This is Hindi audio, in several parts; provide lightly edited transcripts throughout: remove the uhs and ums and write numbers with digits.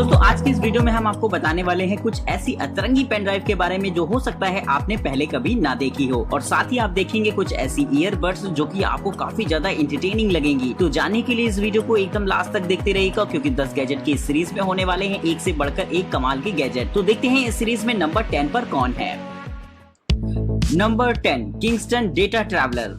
दोस्तों आज की इस वीडियो में हम आपको बताने वाले हैं कुछ ऐसी अतरंगी पेन ड्राइव के बारे में जो हो सकता है आपने पहले कभी ना देखी हो, और साथ ही आप देखेंगे कुछ ऐसी ईयरबड्स जो कि आपको काफी ज्यादा एंटरटेनिंग लगेंगी। तो जानने के लिए इस वीडियो को एकदम लास्ट तक देखते रहिएगा, क्योंकि 10 गैजेट की इस सीरीज में होने वाले हैं एक से बढ़कर एक कमाल के गैजेट। तो देखते हैं इस सीरीज में नंबर 10 पर कौन है। Number 10 Kingston data traveller.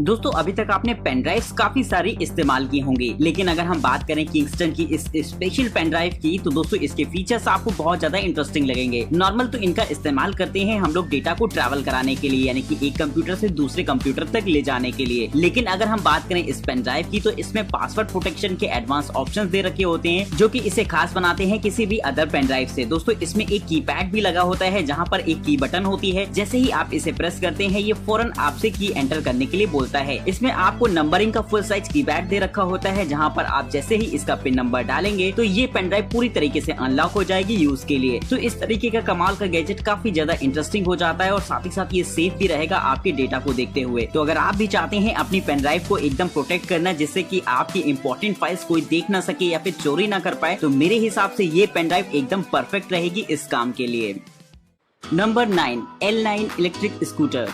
दोस्तों अभी तक आपने पेन ड्राइव्स काफी सारी इस्तेमाल की होंगी, लेकिन अगर हम बात करें किंगस्टन की इस स्पेशल पेन ड्राइव की तो दोस्तों इसके फीचर्स आपको बहुत ज्यादा इंटरेस्टिंग लगेंगे। नॉर्मल तो इनका इस्तेमाल करते हैं हम लोग डेटा को ट्रैवल कराने के लिए, यानी कि एक कंप्यूटर से दूसरे कंप्यूटर तक ले जाने के लिए। लेकिन अगर हम बात करें इस पेन ड्राइव की तो इसमें पासवर्ड प्रोटेक्शन के एडवांस ऑप्शन दे रखे होते हैं, जो की इसे खास बनाते हैं किसी भी अदर पेन ड्राइव से। दोस्तों इसमें एक कीपैड भी लगा होता है, जहाँ पर एक की बटन होती है। जैसे ही आप इसे प्रेस करते हैं ये फौरन आपसे की एंटर करने के लिए बोलता है। इसमें आपको नंबरिंग का फुल साइज कीपैड दे रखा होता है, जहां पर आप जैसे ही इसका पिन नंबर डालेंगे तो ये पेन ड्राइव पूरी तरीके से अनलॉक हो जाएगी यूज के लिए। तो इस तरीके का कमाल का गैजेट काफी ज्यादा इंटरेस्टिंग हो जाता है, और साथ ही साथ ये सेफ भी रहेगा आपके डेटा को देखते हुए। तो अगर आप भी चाहते हैं अपनी पेन ड्राइव को एकदम प्रोटेक्ट करना, जिससे कि आपकी इंपॉर्टेंट फाइल्स कोई देख ना सके या फिर चोरी ना कर पाए, तो मेरे हिसाब से ये पेन ड्राइव एकदम परफेक्ट रहेगी इस काम के लिए। Number 9 L9 electric scooter.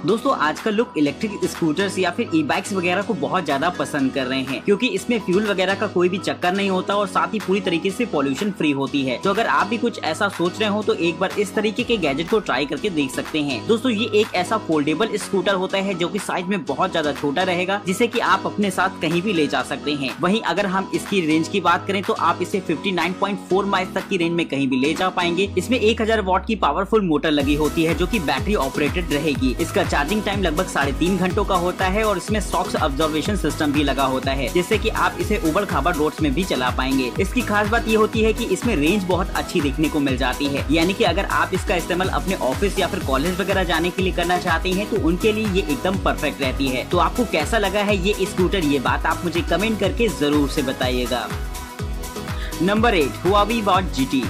दोस्तों आजकल लोग इलेक्ट्रिक स्कूटर्स या फिर ई बाइक्स वगैरह को बहुत ज्यादा पसंद कर रहे हैं, क्योंकि इसमें फ्यूल वगैरह का कोई भी चक्कर नहीं होता और साथ ही पूरी तरीके से पॉल्यूशन फ्री होती है। तो अगर आप भी कुछ ऐसा सोच रहे हो तो एक बार इस तरीके के गैजेट को ट्राई करके देख सकते हैं। दोस्तों ये एक ऐसा फोल्डेबल स्कूटर होता है जो कि साइज में बहुत ज्यादा छोटा रहेगा, जिसे कि आप अपने साथ कहीं भी ले जा सकते हैं। वहीं अगर हम इसकी रेंज की बात करें तो आप इसे 59.4 माइल तक की रेंज में कहीं भी ले जा पाएंगे। इसमें 1000 वॉट की पावरफुल मोटर लगी होती है, जो की बैटरी ऑपरेटेड रहेगी। इसका चार्जिंग टाइम लगभग 3.5 घंटों का होता है, और इसमें शॉक ऑब्जर्वेशन सिस्टम भी लगा होता है, जिससे कि आप इसे उबड़ खाबड़ रोड्स में भी चला पाएंगे। इसकी खास बात ये होती है कि इसमें रेंज बहुत अच्छी देखने को मिल जाती है, यानी कि अगर आप इसका इस्तेमाल अपने ऑफिस या फिर कॉलेज वगैरह जाने के लिए करना चाहते हैं तो उनके लिए ये एकदम परफेक्ट रहती है। तो आपको कैसा लगा है ये स्कूटर, ये बात आप मुझे कमेंट करके जरूर से बताइएगा। Number 8 Huawei Watch GT।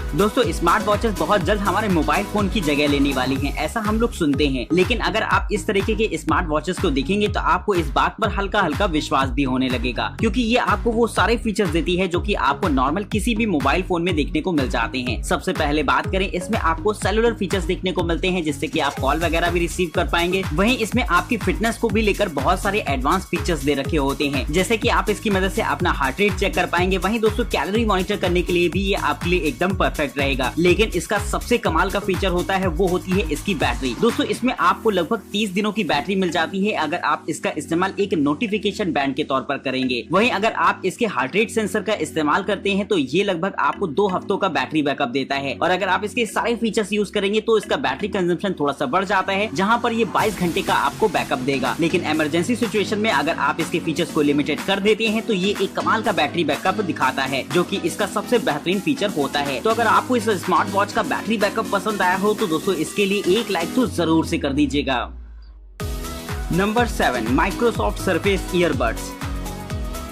दोस्तों स्मार्ट वॉचेस बहुत जल्द हमारे मोबाइल फोन की जगह लेने वाली हैं, ऐसा हम लोग सुनते हैं। लेकिन अगर आप इस तरीके के स्मार्ट वॉचेस को देखेंगे तो आपको इस बात पर हल्का हल्का विश्वास भी होने लगेगा, क्योंकि ये आपको वो सारे फीचर्स देती है जो कि आपको नॉर्मल किसी भी मोबाइल फोन में देखने को मिल जाते हैं। सबसे पहले बात करें, इसमें आपको सेलुलर फीचर्स देखने को मिलते हैं, जिससे कि आप कॉल वगैरह भी रिसीव कर पाएंगे। वहीं इसमें आपकी फिटनेस को भी लेकर बहुत सारे एडवांस फीचर्स दे रखे होते हैं, जैसे कि आप इसकी मदद से अपना हार्ट रेट चेक कर पाएंगे। वहीं दोस्तों कैलोरी मॉनिटर करने के लिए भी ये आपके लिए एकदम परफेक्ट रहेगा। लेकिन इसका सबसे कमाल का फीचर होता है वो होती है इसकी बैटरी। दोस्तों इसमें आपको लगभग 30 दिनों की बैटरी मिल जाती है, अगर आप इसका इस्तेमाल एक नोटिफिकेशन बैंड के तौर पर करेंगे। वहीं अगर आप इसके हार्ट रेट सेंसर का इस्तेमाल करते हैं तो ये लगभग आपको 2 हफ्तों का बैटरी बैकअप देता है, और अगर आप इसके सारे फीचर्स यूज करेंगे तो इसका बैटरी कंजम्पशन थोड़ा सा बढ़ जाता है, जहां पर ये 22 घंटे का आपको बैकअप देगा। लेकिन इमरजेंसी सिचुएशन में अगर आप इसके फीचर्स को लिमिटेड कर देते हैं तो ये एक कमाल का बैटरी बैकअप दिखाता है, जो कि इसका सबसे बेहतरीन फीचर होता है। तो अगर आपको इस स्मार्ट वॉच का बैटरी बैकअप पसंद आया हो तो दोस्तों इसके लिए एक लाइक तो जरूर से कर दीजिएगा। Number 7 Microsoft surface earbuds.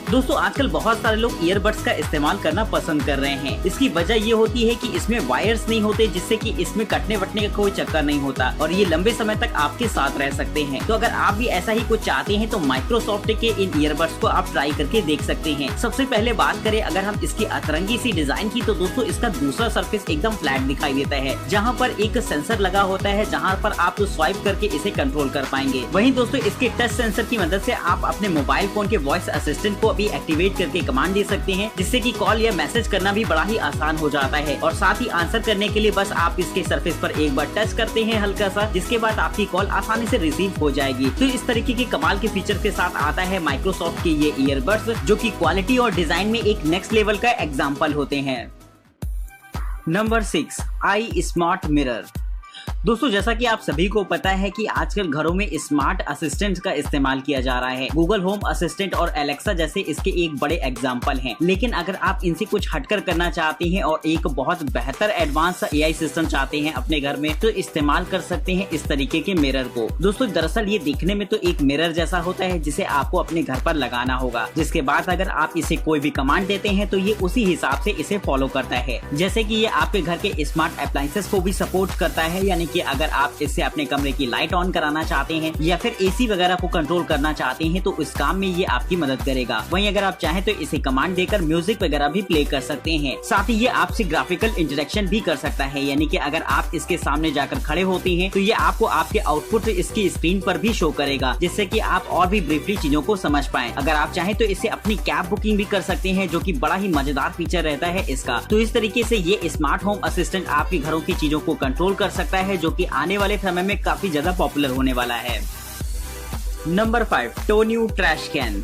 दोस्तों आजकल बहुत सारे लोग ईयरबड्स का इस्तेमाल करना पसंद कर रहे हैं। इसकी वजह ये होती है कि इसमें वायर्स नहीं होते, जिससे कि इसमें कटने वटने का कोई चक्कर नहीं होता, और ये लंबे समय तक आपके साथ रह सकते हैं। तो अगर आप भी ऐसा ही कुछ चाहते हैं तो माइक्रोसॉफ्ट के इन ईयरबड्स को आप ट्राई करके देख सकते हैं। सबसे पहले बात करें अगर हम इसकी अतरंगी सी डिजाइन की, तो दोस्तों इसका दूसरा सरफेस एकदम फ्लैट दिखाई देता है, जहाँ पर एक सेंसर लगा होता है, जहाँ पर आप स्वाइप करके इसे कंट्रोल कर पाएंगे। वहीं दोस्तों इसके टच सेंसर की मदद से आप अपने मोबाइल फोन के वॉइस असिस्टेंट को भी एक्टिवेट करके कमांड दे सकते हैं, जिससे कि कॉल या मैसेज करना भी बड़ा ही आसान हो जाता है। और साथ ही आंसर करने के लिए बस आप इसके सरफेस पर एक बार टच करते हैं हल्का सा, जिसके बाद आपकी कॉल आसानी से रिसीव हो जाएगी। तो इस तरीके के कमाल के फीचर के साथ आता है माइक्रोसॉफ्ट के ये ईयरबड्स, जो कि क्वालिटी और डिजाइन में एक नेक्स्ट लेवल का एग्जाम्पल होते हैं। नंबर 6 आई स्मार्ट मिरर। दोस्तों जैसा कि आप सभी को पता है कि आजकल घरों में स्मार्ट असिस्टेंट का इस्तेमाल किया जा रहा है। गूगल होम असिस्टेंट और एलेक्सा जैसे इसके एक बड़े एग्जाम्पल हैं। लेकिन अगर आप इनसे कुछ हटकर करना चाहते हैं और एक बहुत बेहतर एडवांस एआई सिस्टम चाहते हैं अपने घर में, तो इस्तेमाल कर सकते हैं इस तरीके के मिरर को। दोस्तों दरअसल ये दिखने में तो एक मिरर जैसा होता है, जिसे आपको अपने घर पर लगाना होगा, जिसके बाद अगर आप इसे कोई भी कमांड देते हैं तो ये उसी हिसाब से इसे फॉलो करता है। जैसे कि ये आपके घर के स्मार्ट अप्लायंसेस को भी सपोर्ट करता है, यानी कि अगर आप इससे अपने कमरे की लाइट ऑन कराना चाहते हैं या फिर एसी वगैरह को कंट्रोल करना चाहते हैं तो इस काम में ये आपकी मदद करेगा। वहीं अगर आप चाहें तो इसे कमांड देकर म्यूजिक वगैरह भी प्ले कर सकते हैं। साथ ही ये आपसे ग्राफिकल इंटरेक्शन भी कर सकता है, यानी कि अगर आप इसके सामने जाकर खड़े होते हैं तो ये आपको आपके आउटपुट इसकी स्क्रीन पर भी शो करेगा, जिससे कि आप और भी ब्रीफली चीजों को समझ पाएं। अगर आप चाहें तो इसे अपनी कैब बुकिंग भी कर सकते हैं, जो कि बड़ा ही मजेदार फीचर रहता है इसका। तो इस तरीके से ये स्मार्ट होम असिस्टेंट आपके घरों की चीजों को कंट्रोल कर सकता है, जो कि आने वाले समय में काफी ज्यादा पॉपुलर होने वाला है। नंबर 5, टोन्यू ट्रैश कैन।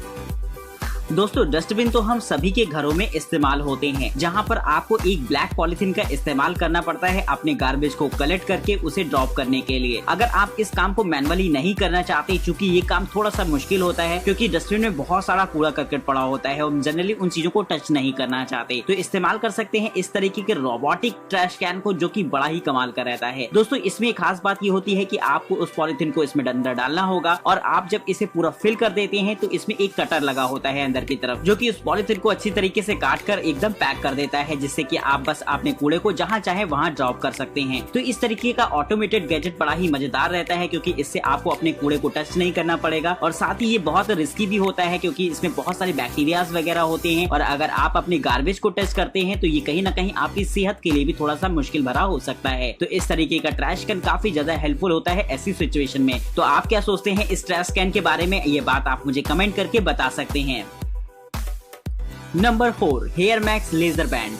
दोस्तों डस्टबिन तो हम सभी के घरों में इस्तेमाल होते हैं, जहां पर आपको एक ब्लैक पॉलिथीन का इस्तेमाल करना पड़ता है अपने गार्बेज को कलेक्ट करके उसे ड्रॉप करने के लिए। अगर आप इस काम को मैनुअली नहीं करना चाहते, क्योंकि ये काम थोड़ा सा मुश्किल होता है, क्योंकि डस्टबिन में बहुत सारा कूड़ा करकट पड़ा होता है और जनरली उन चीजों को टच नहीं करना चाहते, तो इस्तेमाल कर सकते हैं इस तरीके के रोबोटिक ट्रैश कैन को, जो कि बड़ा ही कमाल का रहता है। दोस्तों इसमें एक खास बात ये होती है कि आपको उस पॉलिथीन को इसमें अंदर डालना होगा और आप जब इसे पूरा फिल कर देते हैं तो इसमें एक कटर लगा होता है अंदर की तरफ, जो कि उस पॉलिथीन को अच्छी तरीके से काट कर एकदम पैक कर देता है, जिससे कि आप बस अपने कूड़े को जहां चाहे वहां ड्रॉप कर सकते हैं। तो इस तरीके का ऑटोमेटेड गैजेट बड़ा ही मजेदार रहता है, क्योंकि इससे आपको अपने कूड़े को टच नहीं करना पड़ेगा और साथ ही ये बहुत रिस्की भी होता है, क्योंकि इसमें बहुत सारे बैक्टीरियाज वगैरह होते हैं और अगर आप अपने गार्बेज को टच करते हैं तो ये कहीं ना कहीं आपकी सेहत के लिए भी थोड़ा सा मुश्किल भरा हो सकता है। तो इस तरीके का ट्रैश कैन काफी ज्यादा हेल्पफुल होता है ऐसी सिचुएशन में। तो आप क्या सोचते हैं इस ट्रैश कैन के बारे में, ये बात आप मुझे कमेंट करके बता सकते हैं। Number 4, hair max laser band.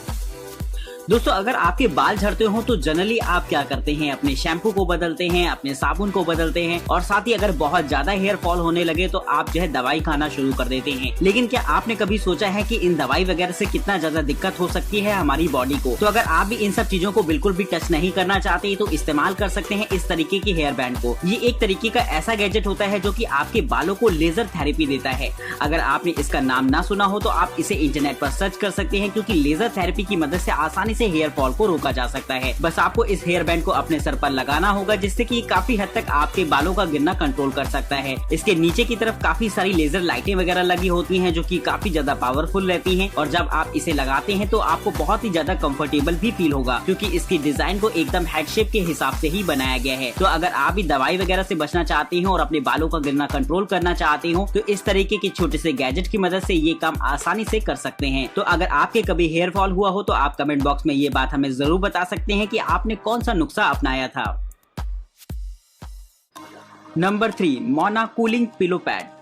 दोस्तों अगर आपके बाल झड़ते हो तो जनरली आप क्या करते हैं, अपने शैम्पू को बदलते हैं, अपने साबुन को बदलते हैं और साथ ही अगर बहुत ज्यादा हेयर फॉल होने लगे तो आप जो है दवाई खाना शुरू कर देते हैं। लेकिन क्या आपने कभी सोचा है कि इन दवाई वगैरह से कितना ज्यादा दिक्कत हो सकती है हमारी बॉडी को? तो अगर आप भी इन सब चीजों को बिल्कुल भी टच नहीं करना चाहते तो इस्तेमाल कर सकते हैं इस तरीके की हेयर बैंड को। ये एक तरीके का ऐसा गैजेट होता है जो कि आपके बालों को लेजर थेरेपी देता है। अगर आपने इसका नाम ना सुना हो तो आप इसे इंटरनेट पर सर्च कर सकते हैं, क्योंकि लेजर थेरेपी की मदद से आसानी से हेयर फॉल को रोका जा सकता है। बस आपको इस हेयर बैंड को अपने सर पर लगाना होगा, जिससे कि काफी हद तक आपके बालों का गिरना कंट्रोल कर सकता है। इसके नीचे की तरफ काफी सारी लेजर लाइटें वगैरह लगी होती हैं, जो कि काफी ज्यादा पावरफुल रहती हैं और जब आप इसे लगाते हैं तो आपको बहुत ही ज्यादा कंफर्टेबल भी फील होगा, क्योंकि इसकी डिजाइन को एकदम हेड शेप के हिसाब से ही बनाया गया है। तो अगर आप भी दवाई वगैरह से बचना चाहते हैं और अपने बालों का गिरना कंट्रोल करना चाहते हो तो इस तरीके के छोटे से गैजेट की मदद से ये काम आसानी से कर सकते हैं। तो अगर आपके कभी हेयर फॉल हुआ हो तो आप कमेंट बॉक्स में ये बात हमें जरूर बता सकते हैं कि आपने कौन सा नुस्खा अपनाया था। Number 3, Mona cooling pillow pad.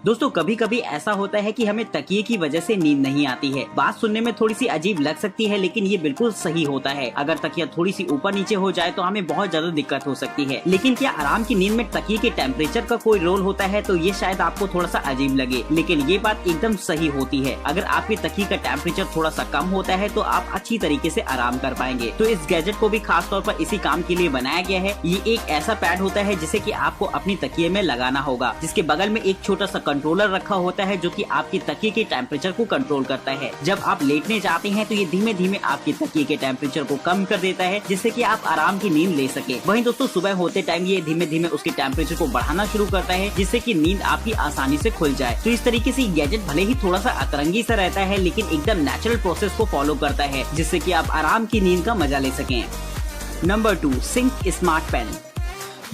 दोस्तों कभी कभी ऐसा होता है कि हमें तकिए की वजह से नींद नहीं आती है। बात सुनने में थोड़ी सी अजीब लग सकती है, लेकिन ये बिल्कुल सही होता है। अगर तकिया थोड़ी सी ऊपर नीचे हो जाए तो हमें बहुत ज्यादा दिक्कत हो सकती है। लेकिन क्या आराम की नींद में तकिए के टेम्परेचर का कोई रोल होता है? तो ये शायद आपको थोड़ा सा अजीब लगे, लेकिन ये बात एकदम सही होती है। अगर आपके तकिए का टेम्परेचर थोड़ा सा कम होता है तो आप अच्छी तरीके से आराम कर पाएंगे। तो इस गैजेट को भी खास तौर पर इसी काम के लिए बनाया गया है। ये एक ऐसा पैड होता है जिसे कि आपको अपनी तकिए में लगाना होगा, जिसके बगल में एक छोटा सा कंट्रोलर रखा होता है जो कि आपकी तकिए के टेम्परेचर को कंट्रोल करता है। जब आप लेटने जाते हैं तो ये धीमे धीमे आपके तकिए के टेम्परेचर को कम कर देता है, जिससे कि आप आराम की नींद ले सके। वहीं दोस्तों सुबह होते टाइम ये धीमे धीमे उसके टेम्परेचर को बढ़ाना शुरू करता है, जिससे कि नींद आपकी आसानी से खुल जाए। तो इस तरीके से गैजेट भले ही थोड़ा सा अतरंगी सा रहता है, लेकिन एकदम नेचुरल प्रोसेस को फॉलो करता है, जिससे कि आप आराम की नींद का मजा ले सकें। Number 2, sync smart pen.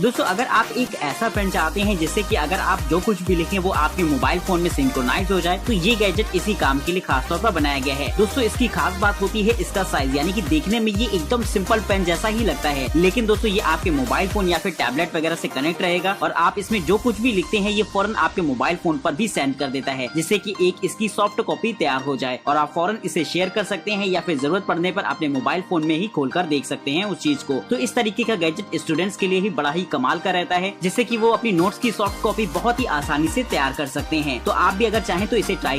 दोस्तों अगर आप एक ऐसा पेन चाहते हैं जिससे कि अगर आप जो कुछ भी लिखें वो आपके मोबाइल फोन में सिंक्रोनाइज हो जाए, तो ये गैजेट इसी काम के लिए खास तौर पर बनाया गया है। दोस्तों इसकी खास बात होती है इसका साइज, यानी कि देखने में ये एकदम सिंपल पेन जैसा ही लगता है, लेकिन दोस्तों ये आपके मोबाइल फोन या फिर टैबलेट वगैरह से कनेक्ट रहेगा और आप इसमें जो कुछ भी लिखते हैं ये फौरन आपके मोबाइल फोन पर भी सेंड कर देता है, जिससे कि एक इसकी सॉफ्ट कॉपी तैयार हो जाए और आप फौरन इसे शेयर कर सकते हैं या फिर जरूरत पड़ने पर अपने मोबाइल फोन में ही खोलकर देख सकते हैं उस चीज को। तो इस तरीके का गैजेट स्टूडेंट्स के लिए ही बड़ा ही कमाल का रहता है, जिससे कि वो अपनी नोट्स की सॉफ्ट कॉपी बहुत ही आसानी से तैयार कर सकते हैं। तो आप भी अगर चाहें तो इसे ट्राई